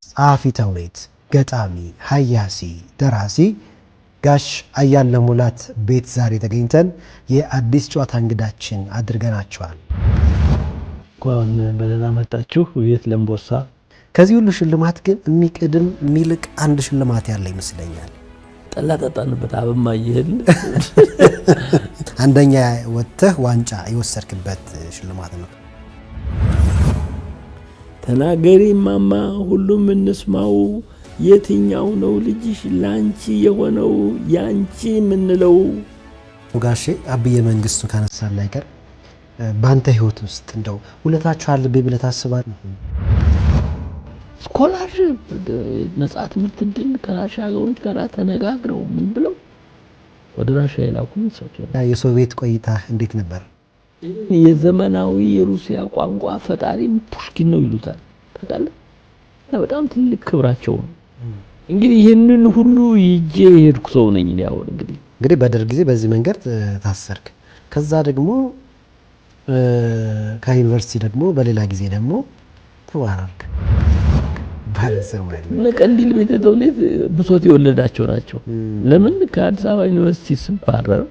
ጸሐፊ ተውኔት፣ ገጣሚ፣ ሀያሲ፣ ደራሲ ጋሽ አያልነህ ሙላት ቤት ዛሬ ተገኝተን የአዲስ ጨዋታ እንግዳችን አድርገናቸዋል። እንኳን በደህና መጣችሁ ቤት ለምቦሳ። ከዚህ ሁሉ ሽልማት ግን የሚቀድም የሚልቅ አንድ ሽልማት ያለ ይመስለኛል። ጠላ ጠጣንበት አበማ ይሄን አንደኛ ወጥተህ ዋንጫ የወሰድክበት ሽልማት ነው። ተናገሪ ማማ ሁሉም እንስማው፣ የትኛው ነው ልጅሽ ላንቺ የሆነው ያንቺ ምንለው? ጋሼ አብየ መንግስቱ ካነሳን አይቀር ባንተ ህይወት ውስጥ እንደው ሁለታችሁ አለብኝ ብለህ ታስባለህ? ስኮላርሺፕ ነፃ ትምህርት እድል ከራሻ ሀገሮች ጋር ተነጋግረው ምን ብለው ወደ ራሻ የላኩኝ ሰዎች። የሶቪየት ቆይታ እንዴት ነበር? የዘመናዊ የሩሲያ ቋንቋ ፈጣሪ ፑሽኪን ነው ይሉታል ታውቃለህ። በጣም ትልቅ ክብራቸው ነው። እንግዲህ ይሄንን ሁሉ ይጄ የሄድኩ ሰው ነኝ። ያው እንግዲህ በደርግ ጊዜ በዚህ መንገድ ታሰርክ፣ ከዛ ደግሞ ከዩኒቨርሲቲ ደግሞ በሌላ ጊዜ ደግሞ ተዋራርክ። ቀንዲል ቤተ ተውኔት ብሶት የወለዳቸው ናቸው። ለምን ከአዲስ አበባ ዩኒቨርሲቲ ስባረር